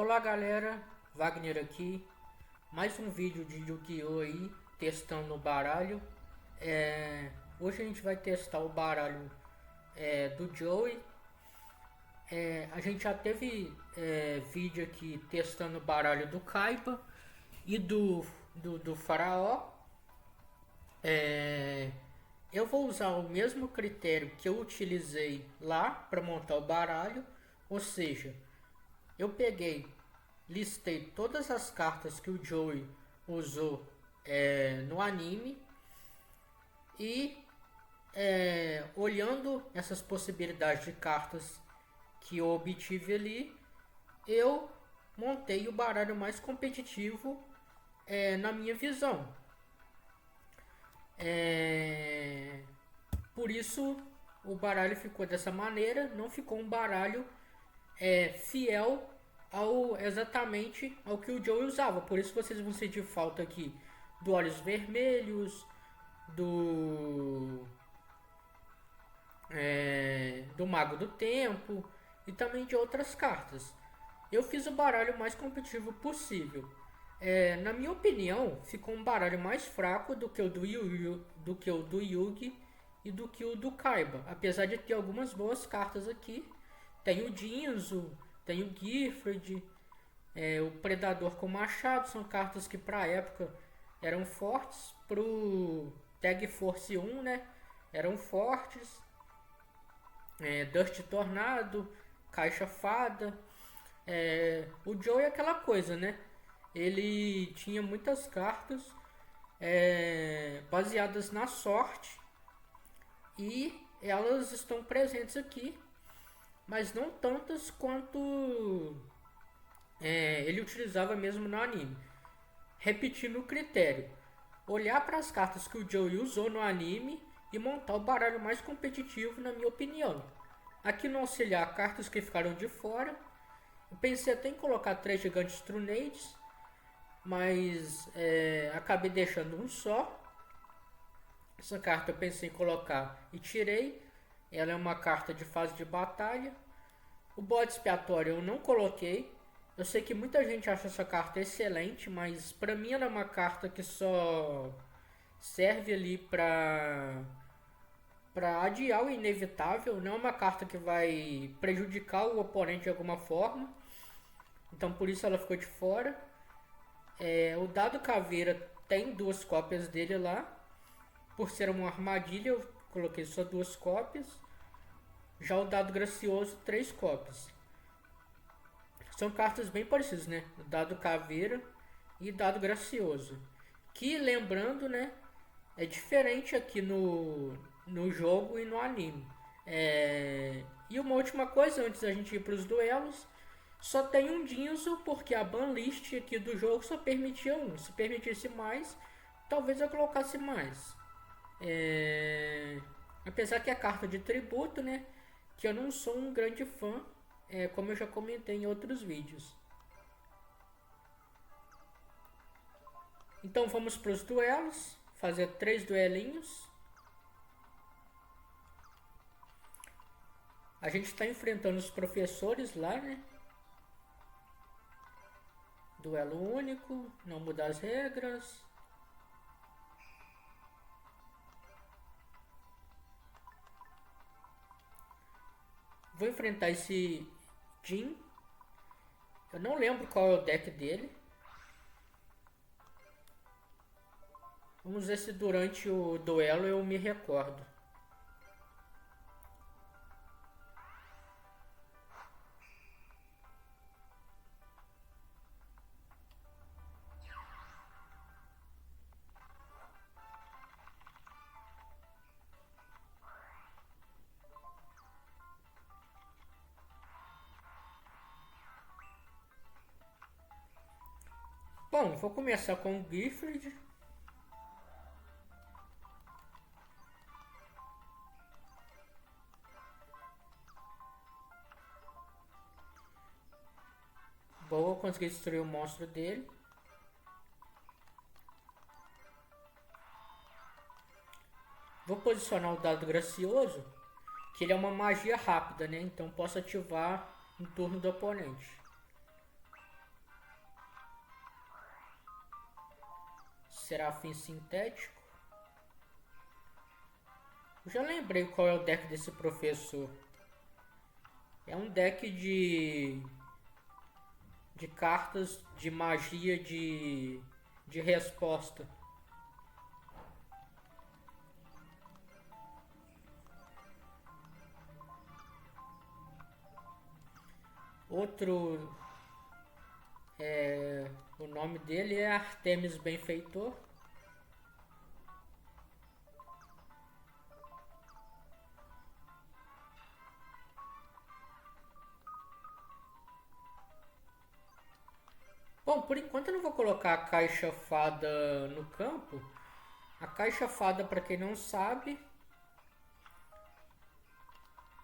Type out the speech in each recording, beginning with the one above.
Olá galera, Wagner aqui, mais um vídeo de Yu-Gi-Oh! Aí, testando o baralho. Hoje a gente vai testar o baralho do Joey. A gente já teve vídeo aqui testando o baralho do Kaiba e do Faraó. É, eu vou usar o mesmo critério que eu utilizei lá para montar o baralho, ou seja, eu peguei, listei todas as cartas que o Joey usou no anime e olhando essas possibilidades de cartas que eu obtive ali, eu montei o baralho mais competitivo na minha visão. Por isso o baralho ficou dessa maneira, não ficou um baralho fiel ao exatamente ao que o Joe usava. Por isso vocês vão sentir falta aqui do Olhos Vermelhos, do Mago do Tempo e também de outras cartas. Eu fiz o baralho mais competitivo possível. Na minha opinião, ficou um baralho mais fraco do que o do que o do Yugi e do que o do Kaiba. Apesar de ter algumas boas cartas aqui. Tem o Dinzo, tem o Gifford, o Predador com Machado. São cartas que para a época eram fortes. Pro Tag Force 1, né? Eram fortes. Dust Tornado, Caixa Fada. O Joe é aquela coisa, né? Ele tinha muitas cartas baseadas na sorte e elas estão presentes aqui, mas não tantas quanto ele utilizava mesmo no anime. Repetindo o critério, olhar para as cartas que o Joey usou no anime e montar o baralho mais competitivo, na minha opinião. Aqui no auxiliar, cartas que ficaram de fora. Eu pensei até em colocar 3 gigantes Trunades, mas acabei deixando um só. Essa carta eu pensei em colocar e tirei. Ela é uma carta de fase de batalha. O bode expiatório eu não coloquei. Eu sei que muita gente acha essa carta excelente, mas pra mim ela é uma carta que só serve ali pra adiar o inevitável. Não é uma carta que vai prejudicar o oponente de alguma forma. Então por isso ela ficou de fora. O dado caveira tem 2 cópias dele lá. Por ser uma armadilha eu coloquei só 2 cópias. Já o dado gracioso, 3 cópias. São cartas bem parecidas, né? O dado caveira e dado gracioso. Que, lembrando, né? É diferente aqui no jogo e no anime. E uma última coisa, antes da gente ir para os duelos. Só tem um Dinzo, porque a banlist aqui do jogo só permitia um. Se permitisse mais, talvez eu colocasse mais. Apesar que é carta de tributo, né? Que eu não sou um grande fã, como eu já comentei em outros vídeos. Então vamos para os duelos, fazer 3 duelinhos. A gente está enfrentando os professores lá, né? Duelo único, não mudar as regras. Vou enfrentar esse Jin. Eu não lembro qual é o deck dele. Vamos ver se durante o duelo eu me recordo. Bom, vou começar com o Gifford. Boa, consegui destruir o monstro dele. Vou posicionar o dado gracioso, que ele é uma magia rápida, né? Então posso ativar no turno do oponente. Serafim Sintético. Eu já lembrei qual é o deck desse professor. É um deck de cartas de magia de resposta. Outro, o nome dele é Artemis Benfeitor. Bom, por enquanto eu não vou colocar a caixa fada no campo. A caixa fada, para quem não sabe,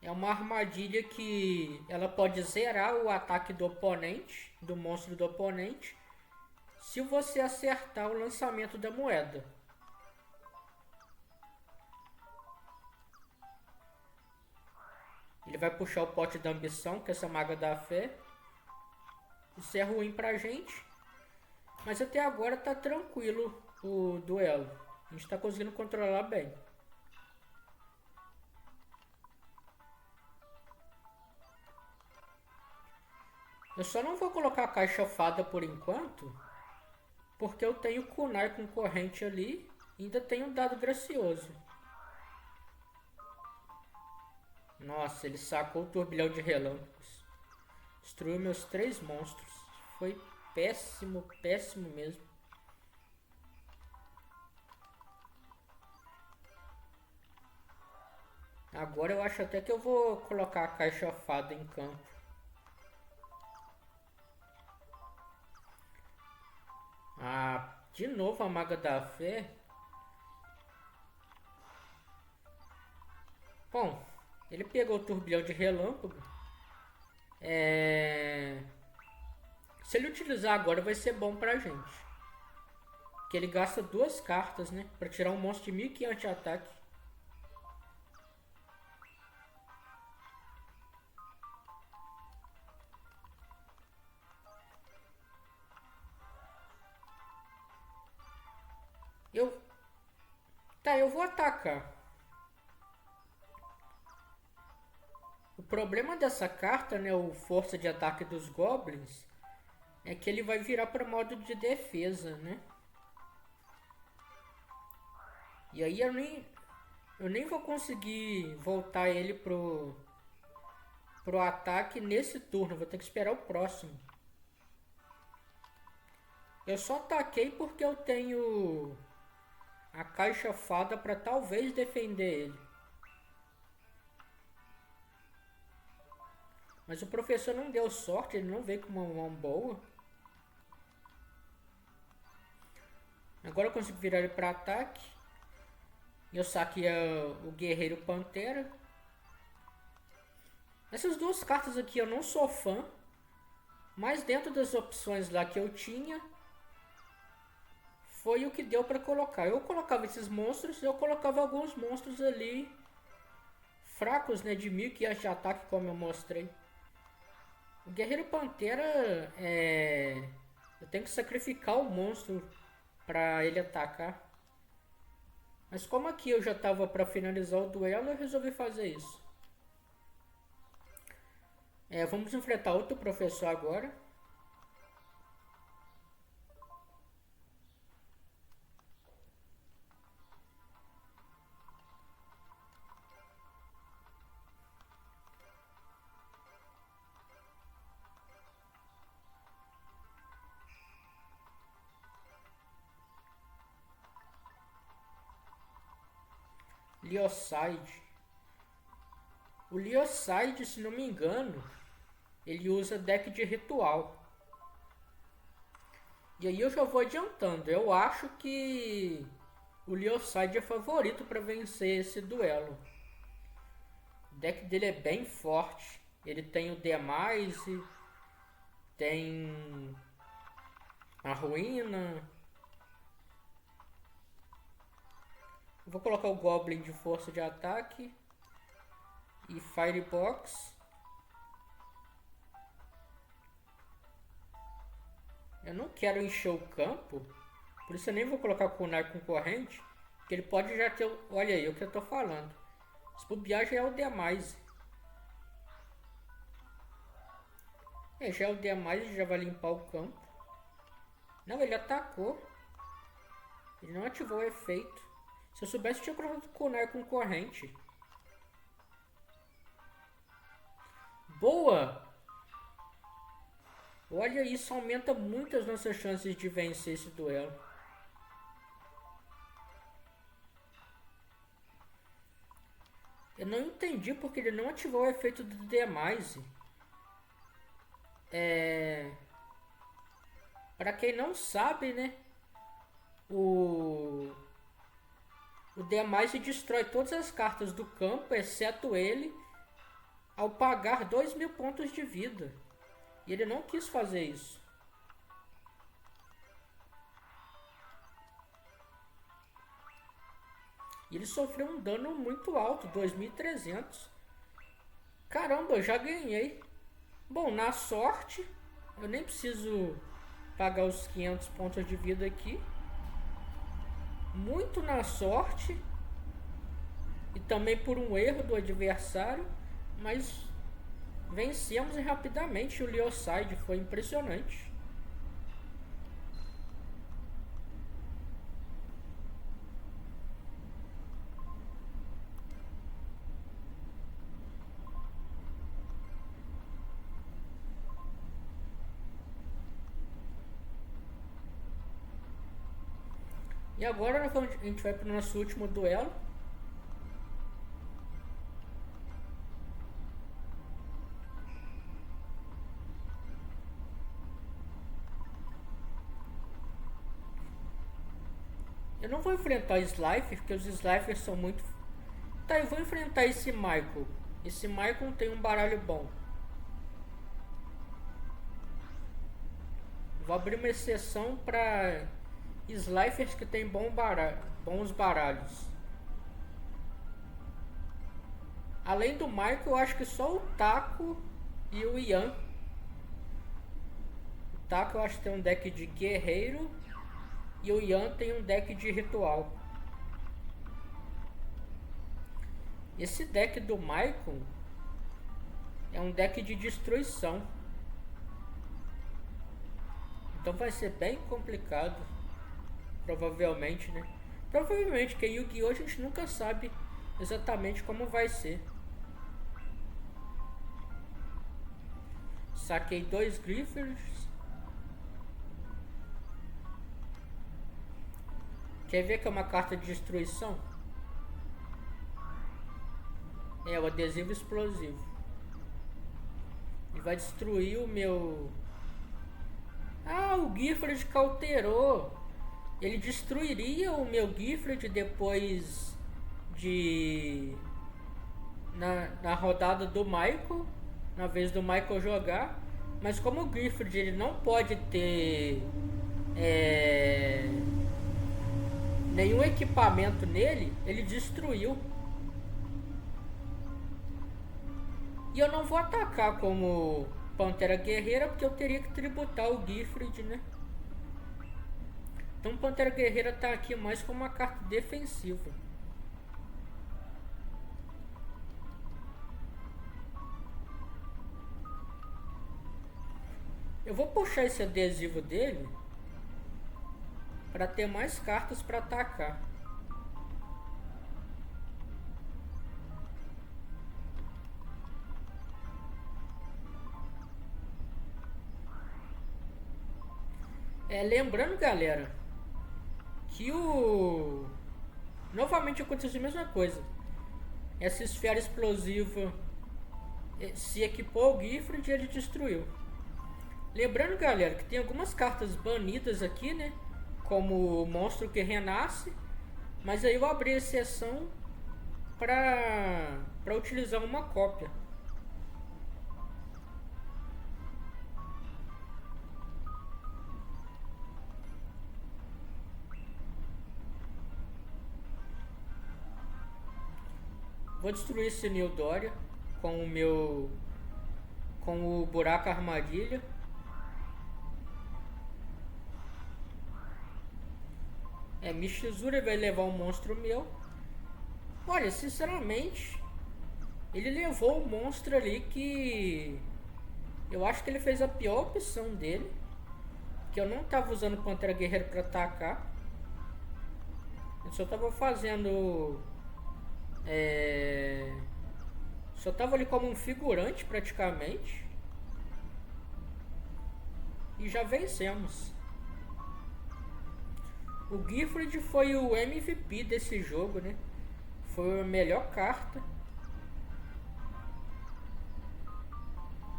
é uma armadilha que ela pode zerar o ataque do oponente, do monstro do oponente, se você acertar o lançamento da moeda. Ele vai puxar o pote da ambição, que é essa maga da fé. Isso é ruim pra gente, mas até agora tá tranquilo o duelo. A gente tá conseguindo controlar bem. Eu só não vou colocar a caixa fada por enquanto, porque eu tenho Kunai com corrente ali e ainda tenho um dado gracioso. Nossa, ele sacou o turbilhão de relâmpagos. Destruiu meus 3 monstros. Foi péssimo, péssimo mesmo. Agora eu acho até que eu vou colocar a caixa fada em campo. Ah, de novo a maga da fé. Bom, ele pegou o turbilhão de relâmpago. Se ele utilizar agora vai ser bom pra gente. Porque ele gasta 2 cartas, né? Pra tirar um monstro de 1500 de ataque. Eu vou atacar. O problema dessa carta, né, o força de ataque dos goblins, é que ele vai virar para modo de defesa, né? E aí eu nem vou conseguir voltar ele pro ataque nesse turno, vou ter que esperar o próximo. Eu só ataquei porque eu tenho a caixa fada para talvez defender ele. Mas o professor não deu sorte, ele não veio com uma mão boa. Agora eu consigo virar ele para ataque. Eu saquei o Guerreiro Pantera. Essas 2 cartas aqui eu não sou fã. Mas dentro das opções lá que eu tinha, foi o que deu para colocar. Eu colocava esses monstros, eu colocava alguns monstros ali fracos, né, de 1500 de ataque, como eu mostrei. O Guerreiro Pantera eu tenho que sacrificar o monstro para ele atacar. Mas como aqui eu já estava para finalizar o duelo, eu resolvi fazer isso. Vamos enfrentar outro professor agora. Leocide. O Leocide, se não me engano, ele usa deck de ritual. E aí eu já vou adiantando. Eu acho que o Leocide é favorito para vencer esse duelo. O deck dele é bem forte. Ele tem o Demise, tem a Ruína. Vou colocar o Goblin de força de ataque e Firebox. Eu não quero encher o campo, Por isso eu nem vou colocar Kunai com corrente, porque ele pode já ter... Olha aí o que eu tô falando. Se bobear já é o demais. Já é o demais, já vai limpar o campo. Não, ele atacou. Ele não ativou o efeito. Se eu soubesse, eu tinha colocado Kunai com corrente. Boa! Olha, isso aumenta muito as nossas chances de vencer esse duelo. Eu não entendi porque ele não ativou o efeito do Demise. Pra quem não sabe, né? O Demise destrói todas as cartas do campo, exceto ele, ao pagar 2.000 pontos de vida. E ele não quis fazer isso. E ele sofreu um dano muito alto, 2.300. Caramba, eu já ganhei. Bom, na sorte, eu nem preciso pagar os 500 pontos de vida aqui. Muito na sorte. E também por um erro do adversário. Mas vencemos rapidamente o Leocide. Foi impressionante. E agora a gente vai para o nosso último duelo. Eu não vou enfrentar Slifer, porque os Slifers são muito... Tá, eu vou enfrentar esse Michael. Esse Michael tem um baralho bom. Vou abrir uma exceção para Slifers que tem bons baralhos. Além do Michael, eu acho que só o Taco e o Ian. O Taco eu acho que tem um deck de guerreiro. E o Ian tem um deck de ritual. Esse deck do Michael é um deck de destruição. Então vai ser bem complicado. Provavelmente, né? Provavelmente, que Yu-Gi-Oh! A gente nunca sabe exatamente como vai ser. Saquei 2 Griffers. Quer ver que é uma carta de destruição? É o adesivo explosivo. Ele vai destruir o meu... Ah, o Gifford cauterou. Ele destruiria o meu Gifford depois de... Na rodada do Michael. Na vez do Michael jogar. Mas como o Gifford ele não pode ter... nenhum equipamento nele, ele destruiu. E eu não vou atacar como Pantera Guerreira, porque eu teria que tributar o Gifford, né? Então Pantera Guerreira tá aqui mais como uma carta defensiva. Eu vou puxar esse adesivo dele para ter mais cartas para atacar. Lembrando, galera, que novamente aconteceu a mesma coisa. Essa esfera explosiva se equipou ao Gifford e ele destruiu. Lembrando, galera, que tem algumas cartas banidas aqui, né? Como o monstro que renasce. Mas aí eu abri a exceção para utilizar uma cópia. Vou destruir esse Nildoria com o buraco armadilha. Mishizuri vai levar um monstro meu. Olha, sinceramente, ele levou o monstro ali que eu acho que ele fez a pior opção dele. Que eu não tava usando o Pantera Guerreiro pra atacar. Eu só tava fazendo. É... Só tava ali como um figurante praticamente. E já vencemos. O Gifford foi o MVP desse jogo, né? Foi a melhor carta.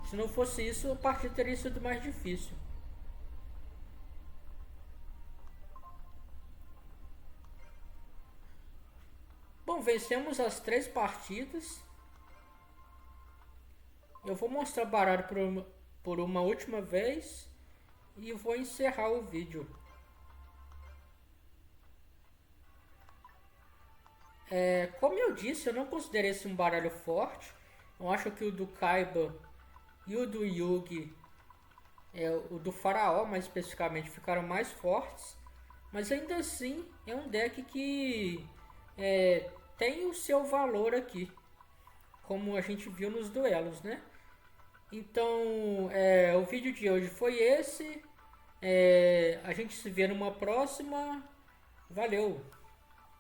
Se não fosse isso, a partida teria sido mais difícil. Bom, vencemos as 3 partidas. Eu vou mostrar o baralho por uma última vez e vou encerrar o vídeo. Como eu disse, eu não considero esse um baralho forte. Eu acho que o do Kaiba e o do Yugi, o do Faraó mais especificamente, ficaram mais fortes. Mas ainda assim é um deck que tem o seu valor aqui, como a gente viu nos duelos, né? Então, o vídeo de hoje foi esse. A gente se vê numa próxima. Valeu!